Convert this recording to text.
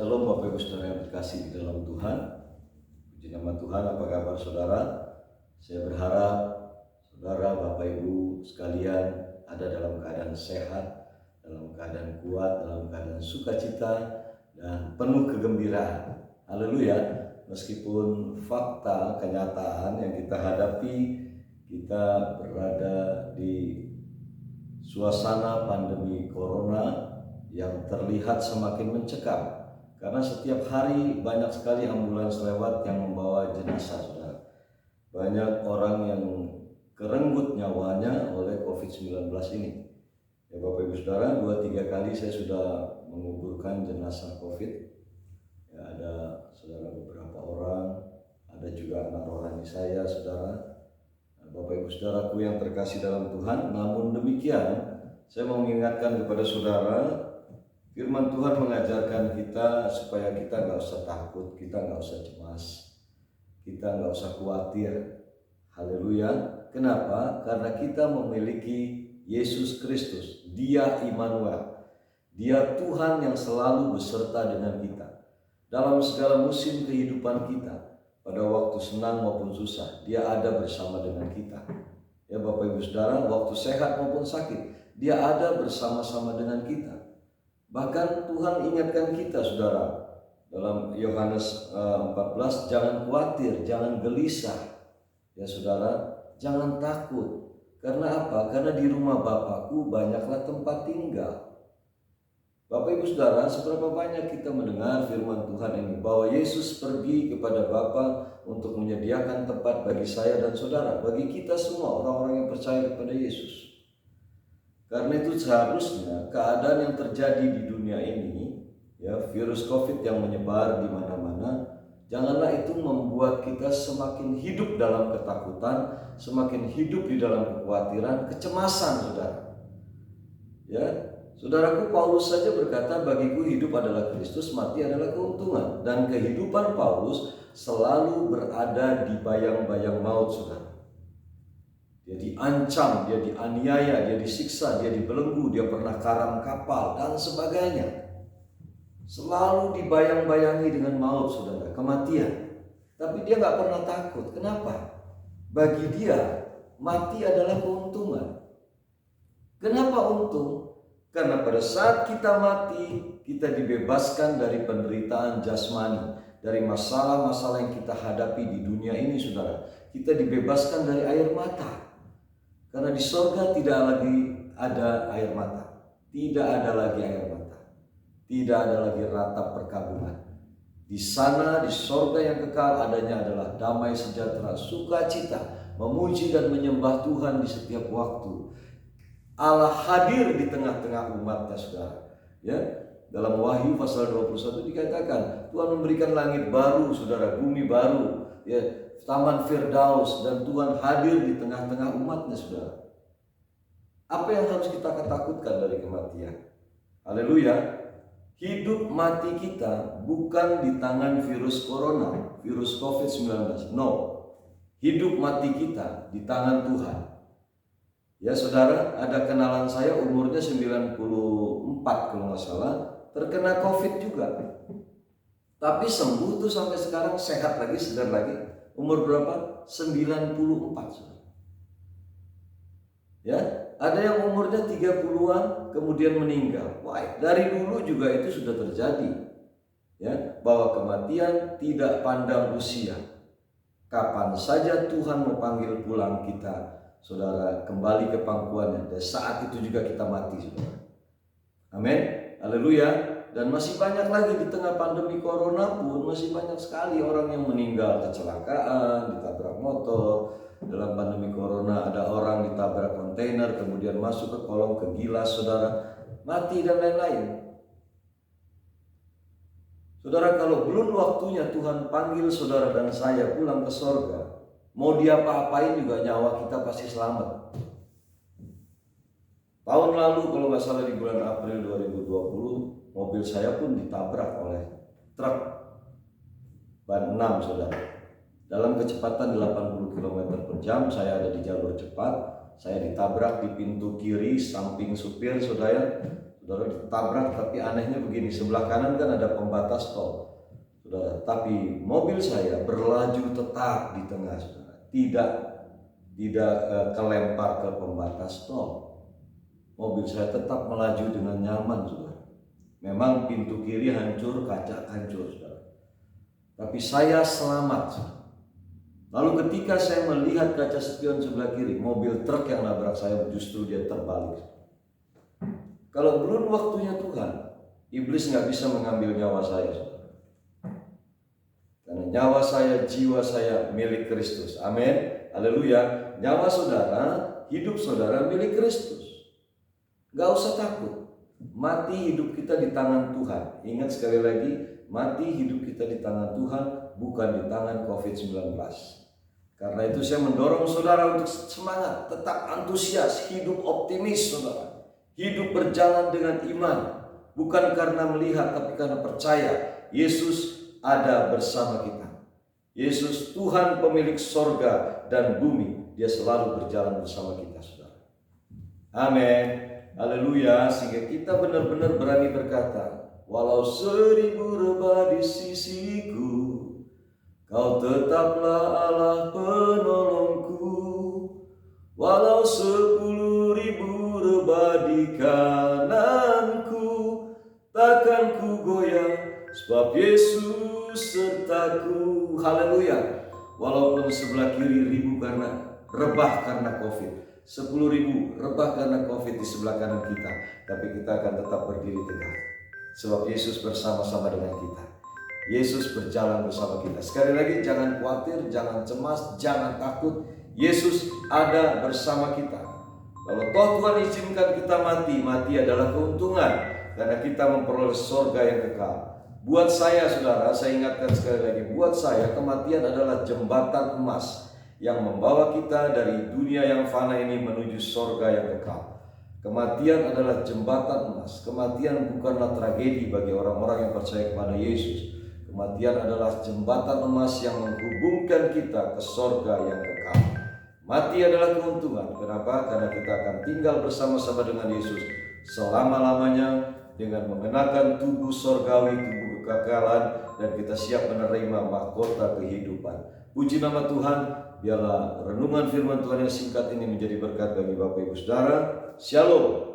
Shalom Bapak Ibu Saudara yang terkasih di dalam Tuhan. Puji nama Tuhan, apa kabar saudara? Saya berharap saudara, Bapak Ibu sekalian ada dalam keadaan sehat, dalam keadaan kuat, dalam keadaan sukacita dan penuh kegembiraan. Haleluya. Meskipun fakta, kenyataan yang kita hadapi, kita berada di suasana pandemi corona yang terlihat semakin mencekam. Karena setiap hari banyak sekali ambulans lewat yang membawa jenazah, saudara. Banyak orang yang kerenggut nyawanya oleh COVID-19 ini. Ya Bapak Ibu Saudara, 2-3 kali saya sudah menguburkan jenazah COVID. Ya, ada saudara beberapa orang, ada juga anak rohani saya, saudara. Bapak Ibu Saudaraku yang terkasih dalam Tuhan, namun demikian saya mau mengingatkan kepada saudara, firman Tuhan mengajarkan kita supaya kita nggak usah takut, kita nggak usah cemas, kita nggak usah khawatir. Haleluya. Kenapa? Karena kita memiliki Yesus Kristus. Dia Immanuel. Dia Tuhan yang selalu beserta dengan kita dalam segala musim kehidupan kita. Pada waktu senang maupun susah, Dia ada bersama dengan kita. Ya Bapak Ibu Saudara, waktu sehat maupun sakit, Dia ada bersama-sama dengan kita. Bahkan Tuhan ingatkan kita, saudara, dalam Yohanes 14, jangan khawatir, jangan gelisah. Ya saudara, jangan takut. Karena apa? Karena di rumah Bapakku banyaklah tempat tinggal. Bapak Ibu Saudara, seberapa banyak kita mendengar firman Tuhan ini, bahwa Yesus pergi kepada Bapa untuk menyediakan tempat bagi saya dan saudara, bagi kita semua orang-orang yang percaya kepada Yesus. Karena itu seharusnya keadaan yang terjadi di dunia ini, ya virus COVID yang menyebar di mana-mana, janganlah itu membuat kita semakin hidup dalam ketakutan, semakin hidup di dalam kekhawatiran, kecemasan, saudara. Ya, saudaraku, Paulus saja berkata, bagiku hidup adalah Kristus, mati adalah keuntungan. Dan kehidupan Paulus selalu berada di bayang-bayang maut, saudara. Dia diancam, dia dianiaya, dia disiksa, dia dibelenggu, dia pernah karam kapal, dan sebagainya. Selalu dibayang-bayangi dengan maut, saudara, kematian. Tapi dia gak pernah takut. Kenapa? Bagi dia, mati adalah keuntungan. Kenapa untung? Karena pada saat kita mati, kita dibebaskan dari penderitaan jasmani, dari masalah-masalah yang kita hadapi di dunia ini, saudara. Kita dibebaskan dari air mata. Karena di sorga tidak lagi ada air mata. Tidak ada lagi air mata. Tidak ada lagi ratap perkabungan. Di sana, di sorga yang kekal, adanya adalah damai sejahtera, sukacita, memuji dan menyembah Tuhan di setiap waktu. Allah hadir di tengah-tengah umatnya, saudara. Ya, dalam Wahyu pasal 21 dikatakan, Tuhan memberikan langit baru, saudara, bumi baru, ya, Taman Firdaus, dan Tuhan hadir di tengah-tengah umatnya, saudara. Apa yang harus kita takutkan dari kematian? Haleluya. Hidup mati kita bukan di tangan virus corona, virus COVID-19. No. Hidup mati kita di tangan Tuhan. Ya saudara, ada kenalan saya umurnya 94 kalau nggak salah, terkena COVID juga. Tapi sembuh tuh sampai sekarang, sehat lagi, segar lagi. Umur berapa? 94. Ya, ada yang umurnya 30-an kemudian meninggal. Wah, dari dulu juga itu sudah terjadi. Ya, bahwa kematian tidak pandang usia. Kapan saja Tuhan memanggil pulang kita, saudara, kembali ke pangkuannya. Dan saat itu juga kita mati, saudara. Amin. Haleluya. Dan masih banyak lagi di tengah pandemi corona pun masih banyak sekali orang yang meninggal kecelakaan, ditabrak motor. Dalam pandemi corona ada orang ditabrak kontainer, kemudian masuk ke kolong, ke gilas, saudara, mati dan lain-lain. Saudara, kalau belum waktunya Tuhan panggil saudara dan saya pulang ke sorga, mau diapa-apain juga nyawa kita pasti selamat. Tahun lalu kalau nggak salah di bulan April 2020, mobil saya pun ditabrak oleh truk ban 6, saudara. Dalam kecepatan 80 km per jam, saya ada di jalur cepat. Saya ditabrak di pintu kiri samping supir, saudara ditabrak, tapi anehnya begini, sebelah kanan kan ada pembatas tol, saudara, tapi mobil saya berlaju tetap di tengah, saudara, tidak kelempar ke pembatas tol. Mobil saya tetap melaju dengan nyaman, saudara. Memang pintu kiri hancur, kaca hancur, saudara, tapi saya selamat, saudara. Lalu ketika saya melihat kaca spion sebelah kiri, mobil truk yang nabrak saya justru dia terbalik. Kalau belum waktunya Tuhan, iblis nggak bisa mengambil nyawa saya, saudara. Karena nyawa saya, jiwa saya milik Kristus. Amin. Haleluya. Nyawa saudara, hidup saudara milik Kristus. Gak usah takut. Mati hidup kita di tangan Tuhan. Ingat sekali lagi, mati hidup kita di tangan Tuhan, bukan di tangan COVID-19. Karena itu saya mendorong saudara untuk semangat, tetap antusias, hidup optimis, saudara. Hidup berjalan dengan iman, bukan karena melihat tapi karena percaya Yesus ada bersama kita. Yesus Tuhan pemilik sorga dan bumi, dia selalu berjalan bersama kita, saudara. Amin. Haleluya. Sehingga kita benar-benar berani berkata, walau 1000 rebah di sisiku, Kau tetaplah Allah penolongku. Walau 10.000 rebah di kananku, takkan ku goyah, sebab Yesus sertaku. Haleluya. Walaupun sebelah kiri ribu karena rebah karena COVID, 10.000 rebah karena COVID di sebelah kanan kita, tapi kita akan tetap berdiri tegak, sebab Yesus bersama-sama dengan kita. Yesus berjalan bersama kita. Sekali lagi, jangan khawatir, jangan cemas, jangan takut. Yesus ada bersama kita. Kalau toh Tuhan izinkan kita mati, mati adalah keuntungan, karena kita memperoleh sorga yang kekal. Buat saya, saudara, saya ingatkan sekali lagi, buat saya kematian adalah jembatan emas yang membawa kita dari dunia yang fana ini menuju sorga yang kekal. Kematian adalah jembatan emas. Kematian bukanlah tragedi bagi orang-orang yang percaya kepada Yesus. Kematian adalah jembatan emas yang menghubungkan kita ke sorga yang kekal. Mati adalah keuntungan. Kenapa? Karena kita akan tinggal bersama-sama dengan Yesus selama-lamanya dengan mengenakan tubuh sorgawi, tubuh kekekalan, dan kita siap menerima mahkota kehidupan. Puji nama Tuhan. Biarlah renungan firman Tuhan yang singkat ini menjadi berkat bagi Bapak Ibu Saudara. Shalom.